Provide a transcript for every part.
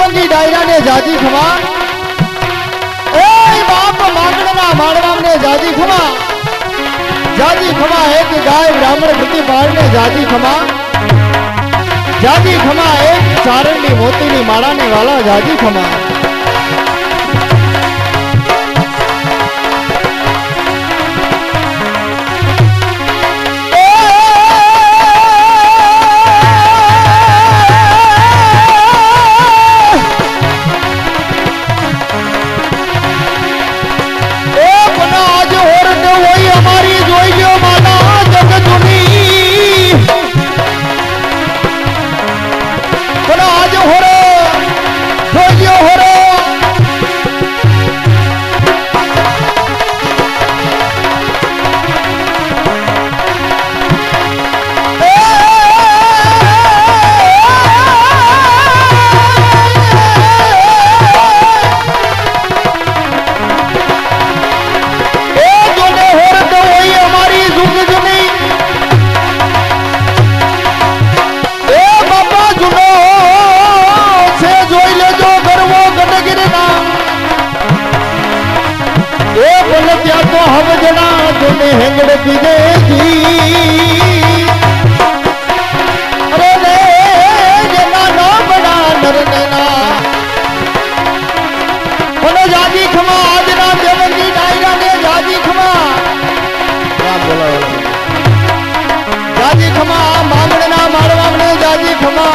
देवंगी डायरा ने जाजी खमा ए बाप मांगणना मारवा ने जाजी खमा एक गाय ब्राह्मण प्रति ने जाजी खमा एक चारणी मोती नी माड़ाने वाला जाजी खमा हेंगड़ पीजेगी अरे रे जना ना बड़ा नरना बोलो जाजी खमा आज ना देवंगी डायरा ने जाजी खमा बोला जाजी खमा मांगणना मारवा ने जाजी खमा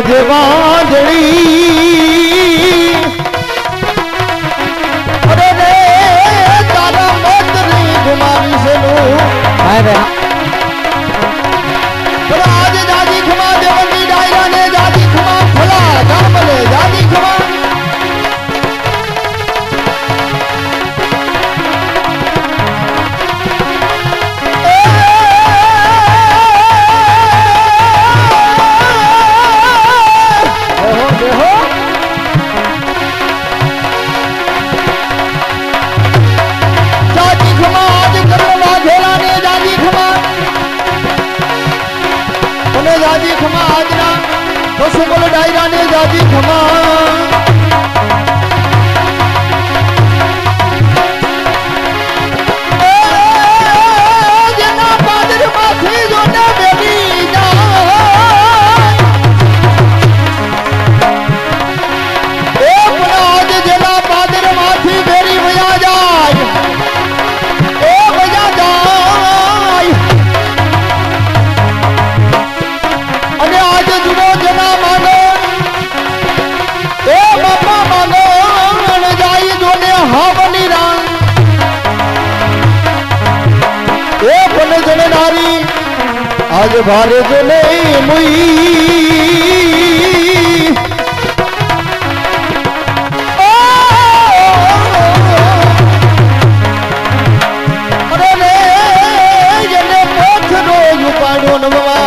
जे बांधड़ी अरे रे तारा मत नहीं घुमावी से लो आए रे आज जाजी खमा देवंगी डायरा ने जाजी खमा फला जामले जाजी खमा जाजी खमा हाजरा तो सुबल डायरा ने जाजी खमा जना पादर माथी जो ने बेबी जा ए पुराज जना पादर माथी बेरी भया जाय ए भया जाय आज जुड़ो जना मानो ए बापा मानो जाई जोने हावनी राम ए बने जने नारी आज भारे जने मुई अरे रे जने पोथ रोज पाड़ो नवा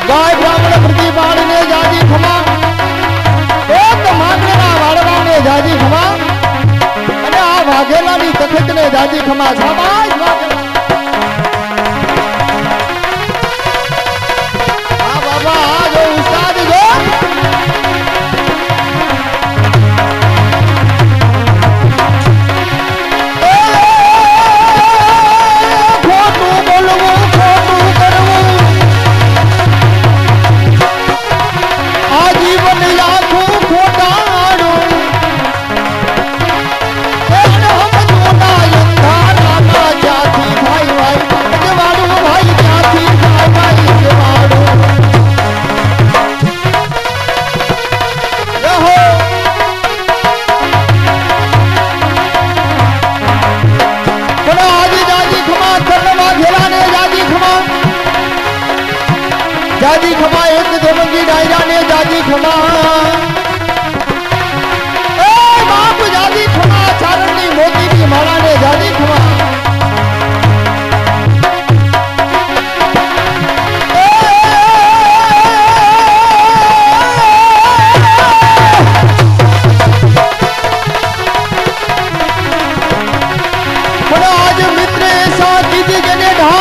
गाय ब्राह्मण प्रतिपाल ने जाजी खमा एक मांगणना वाળવા ने जाजी खमा અને આ વાઘેલાની તખત ને જાજી ખમા શાબાશ વાઘેલા આ બાબા આ જો ઉસ્તાદ જો हम जाजी खमा एक देवंगी डायरा ने जाजी खमा ए बाप जाजी खमा चारणी मोती की माला ने जाजी खमा आज मित्र ऐसा कीजिए जने ढा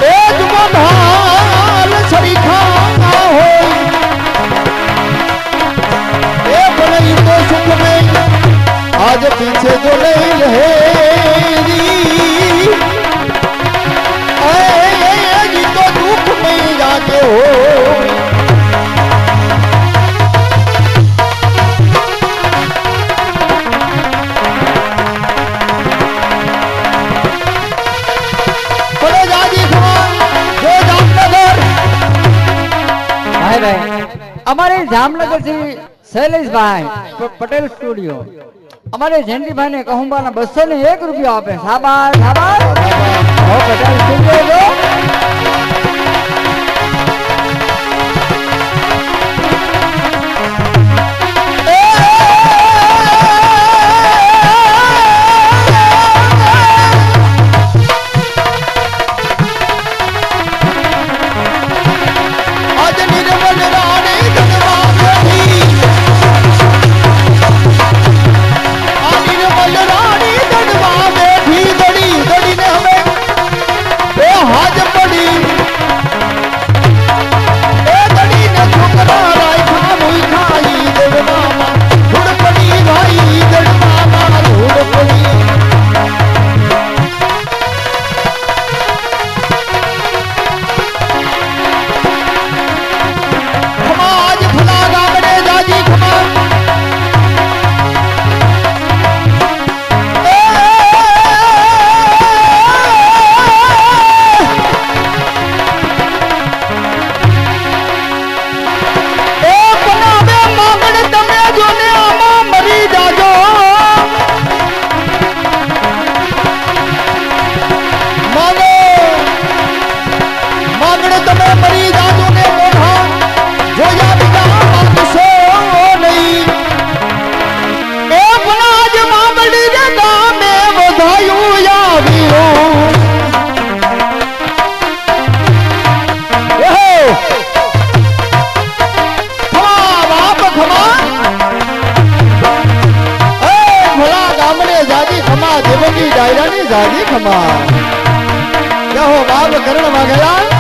एक मधाल सरीखा हो एक नहीं तो सुख में आज पीछे जो नहीं रहेगी आएगी तो दुख में जाके हो અમારે જામનગર થી શૈલેષભાઈ પટેલ સ્ટુડિયો અમારે જયંતિભાઈ ને કહુંબાના 201 રૂપિયા આપે શાબાશ શાબાશ પટેલ સ્ટુડિયો डायरा ने जाजी खमा क्या हो बाप करण मांगला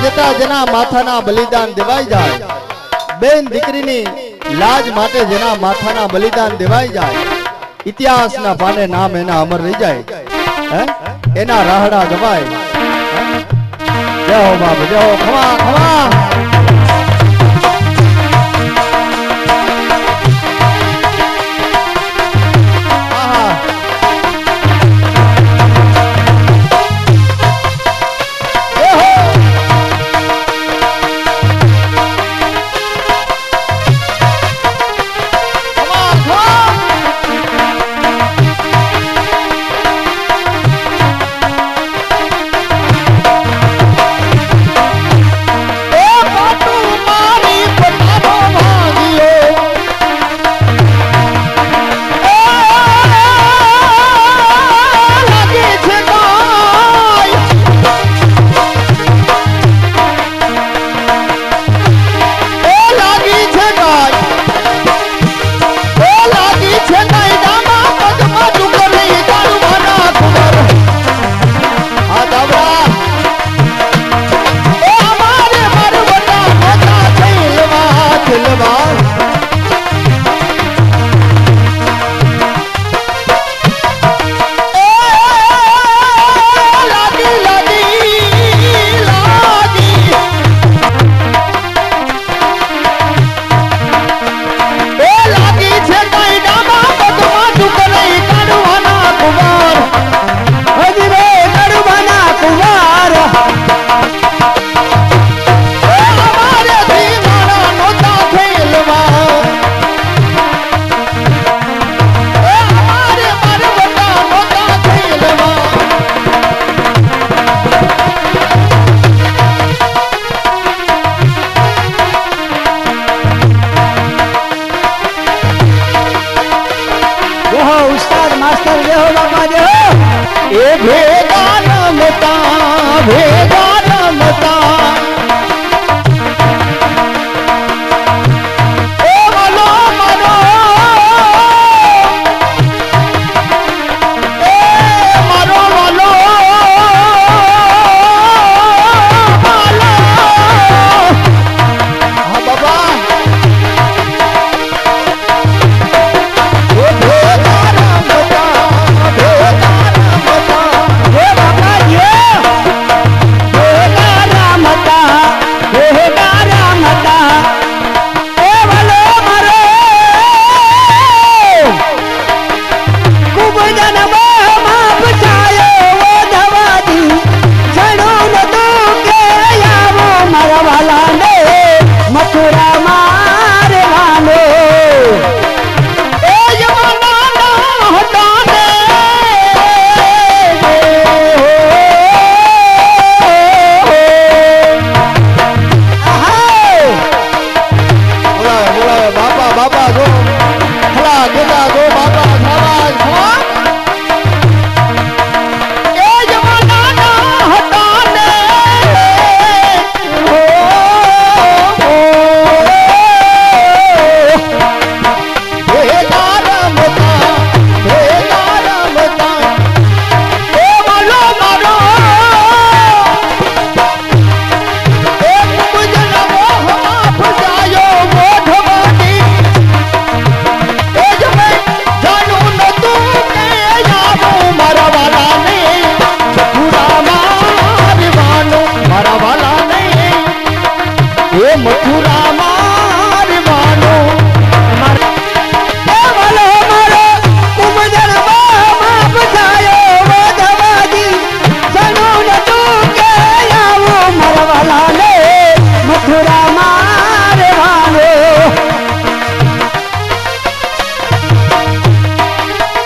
જતા જેના માથાના બલિદાન દેવાઈ જાય, બેન દીકરીની લાજ માટે જેના માથાના બલિદાન દેવાઈ જાય, ઇતિહાસના પાને નામ એના અમર રહી જાય, હે એના રાહડા ગવાય. જય હો બાપ, જય હો. ખમા ખમા.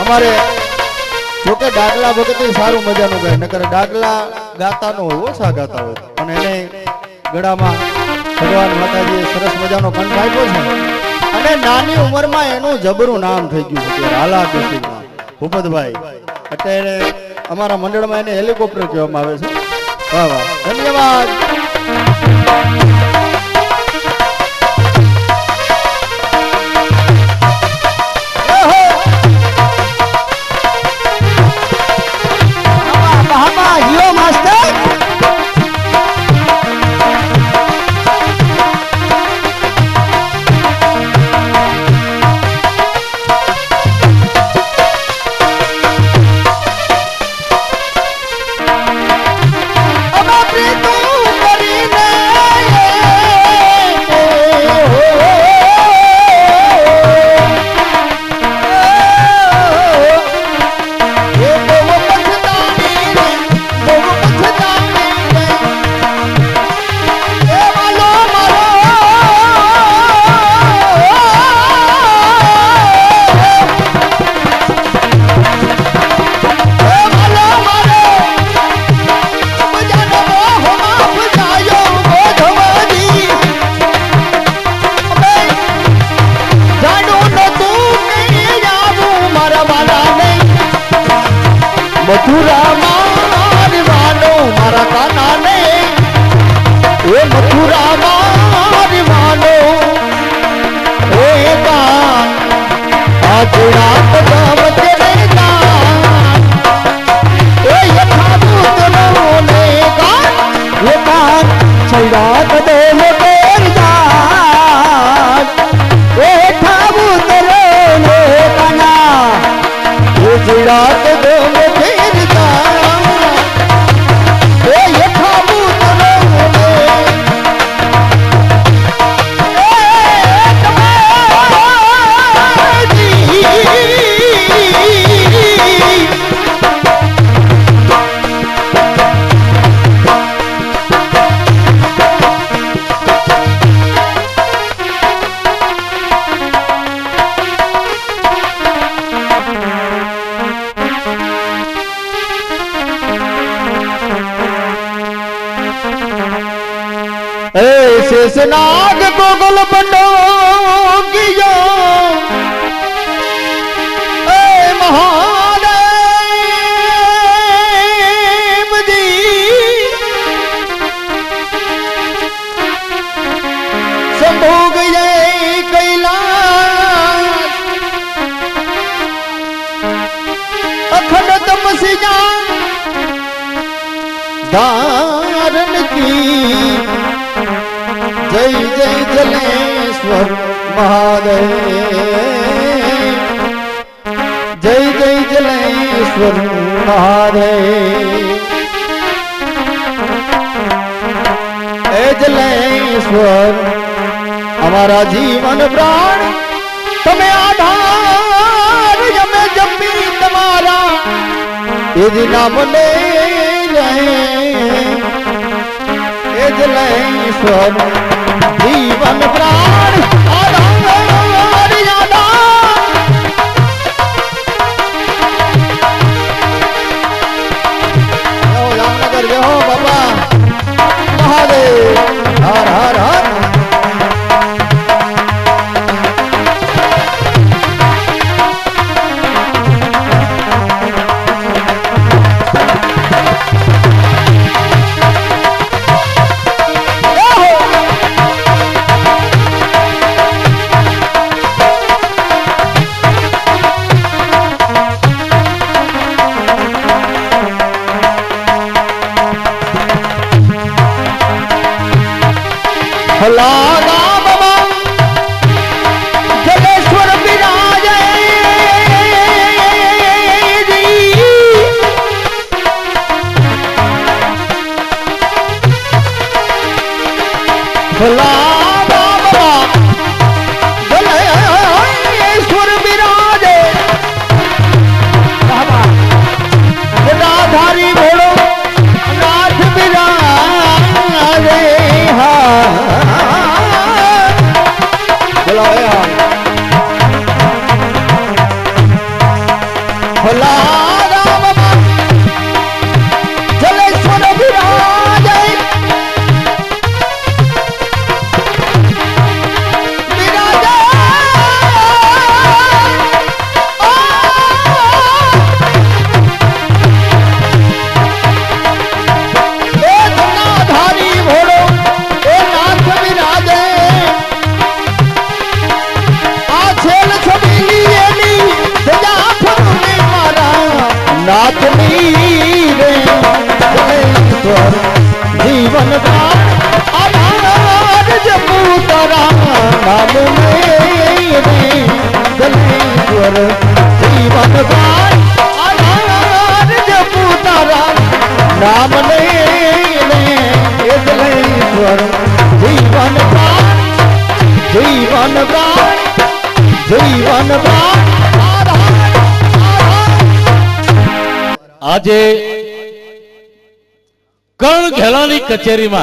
અમારે જોકે ડાગલા વખતે સારું મજાનું ગાય, નકર ડાગલા ગાતા નો હોય, ઓછા ગાતા હોય, અને એને ગળામાં ભગવાન માતાજીએ સરસ મજાનો કંઠ આપ્યો છે, અને નાની ઉંમરમાં એનું જબરું નામ થઈ ગયું છે હાલા કેસરીમાં ભૂપતભાઈ. અત્યારે અમારા મંડળમાં એને હેલિકોપ્ટર કહેવામાં આવે છે. વાહ વાહ, ધન્યવાદ. મથુરા મારવાનો મારા કાનાને એ મથુરા મારવાનો એ કાન આજ રાત ગમ તેરે કાન એ યથાભૂત રોને કાન એ કાન છૈયા કદે તેર જાન એ યથાભૂત રોને કાના એ જીરાત ગમ તેર જાન એ યથાભૂત રોને शेषनाग को गुल बंडो किया महादेव जी संभोग ये कैलाश अखंड तमसिया धारण की जय जय जलेश्वर महादेव जय जय जलेश्वर महादेव ए जलेश्वर हमारा जीवन प्राण तुम्हें आधार जमे जमी तुम्हारा यदि नाम ले ए जलेश्वर जीवन प्राण आधार यादा जामनगर जय हो बाबा महादेव हर हर हर लागा बाबा जलेश्वर विराजे जी लागा बाबा जलेश्वर विराजे बाबा राधारी घोड़ो नाथ विराजे हाँ भला राम जलेश्वर विराजे विराजे ए धनाधारी घोड़ो ए नाथ विराजे जीवन का आधार जपू तारा नाम जलेश्वर जीवन का आधार जपू तारा नाम जलेश्वर जीवन का जीवन का जीवन का આજે કણ ઘેલાની કચેરીમાં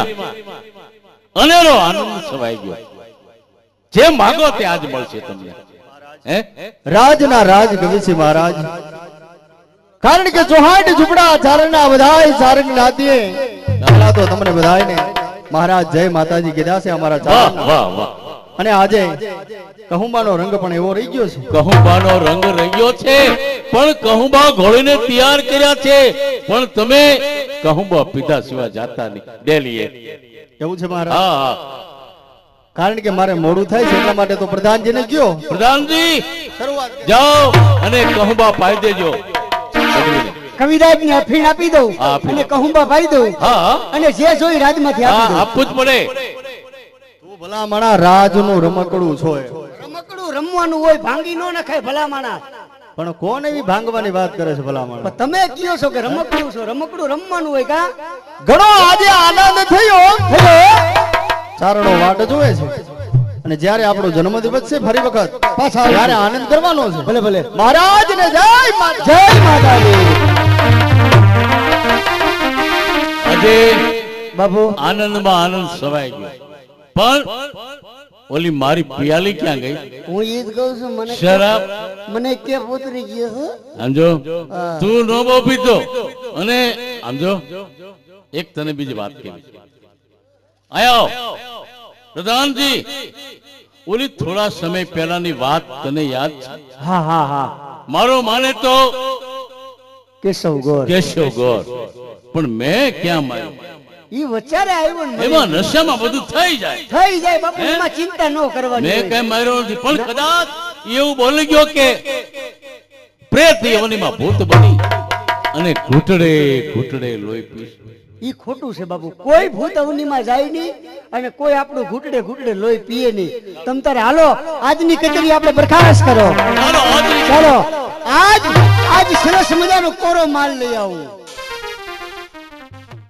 અનેરો આનંદ છવાઈ ગયો. જે માંગો તે આજ મળશે તમને. હે રાજના રાજ ગવિસી મહારાજ કારણ કે ચોહાટ ઝુપડા ચારણના બધાય સારંગ નાતીએ પહેલા તો તમને બધાયને મહારાજ જય માતાજી કીધા છે અમારા વાહ ચારણ વાહ વાહ. અને આજે કહુંબાનો રંગ પણ એવો રહી ગયો છે. કહુંબાનો રંગ રહ્યો છે, પણ કહુંબા ઘોડીને તૈયાર કર્યા છે, પણ તમે કહુંબા પીધા સિવાય જાતા નહીં ડેલીએ. એવું છે મહારાજ? હા હા. કારણ કે મારે મોડું થાય છે એટલા માટે તો પ્રધાનજીને ગયો. પ્રધાનજી શરૂઆત જાઓ અને કહુંબા પાઈ દેજો. કવિરાજ ને અફીણ આપી દઉં હા, આપી અને દો. કહુંબા પાઈ દઉં હા હા. અને જે જોઈ રાજમાંથી હા આપી દઉં. આપવું જ પડે. તું ભલામણા રાજનું રમકડું છો એ. રમકડું રમવાનું હોય, ભાંગી ન નખાય ભલા માણસ. પણ કોણ એવી ભાંગવાની વાત કરે છે ભલામણ? પણ તમે કયો છો કે રમકડું છો, રમકડું રમવાનું હોય કા? ઘણો આજે આનંદ થયો. ચારણો વાટ જોવે છે અને જ્યારે આપણો જન્મદિવસ છે ફરી વખત પાછા ત્યારે આનંદ કરવાનો છે. ભલે ભલે. મહારાજ ને જય જય માતાજી. આજે બાબુ આનંદમાં આનંદ સવાઈ ગયો, પણ ઓલી મારી પિયાલી ક્યાં ગઈ? હું ઈ જ કહું છું, મને શરાબ મને કે ઉતરી ગયો છે. સમજો, તું નો બહુ પીતો. અને સમજો, એક તને બીજી વાત કેવી છે. આયો પ્રધાનજી, ઓલી થોડા સમય પહેલાની વાત તને યાદ છે? હા હા હા. મારો માને તો કેશવ ગોર કેશવ ગોર, પણ મેં ક્યાં માર્યું? ઈ વચારે આવ્યો ને મને. એમાં નશામાં બધું થઈ જાય. થઈ જાય બાપુ, હે? એમાં ચિંતા ન કરવાની મેં હોય. કઈ માર્યો નથી, પણ કદાચ એવું બોલી ગયો કે પ્રેત યવનીમાં ભૂત બની અને ઘૂંટડે ઘૂંટડે લોહી પીશ. ઈ ખોટું છે બાપુ. કોઈ ભૂત અવનીમાં જાય નહીં અને કોઈ આપણું ઘૂંટડે ઘૂંટડે લોહી પીએ નહીં. તમ તારે હાલો, આજની કચેરી આપણે બરખાસ્ત કરો. ચાલો, હાજરી. ચાલો, આજ સરસ મજાનો કોરો માલ લઈ આવું.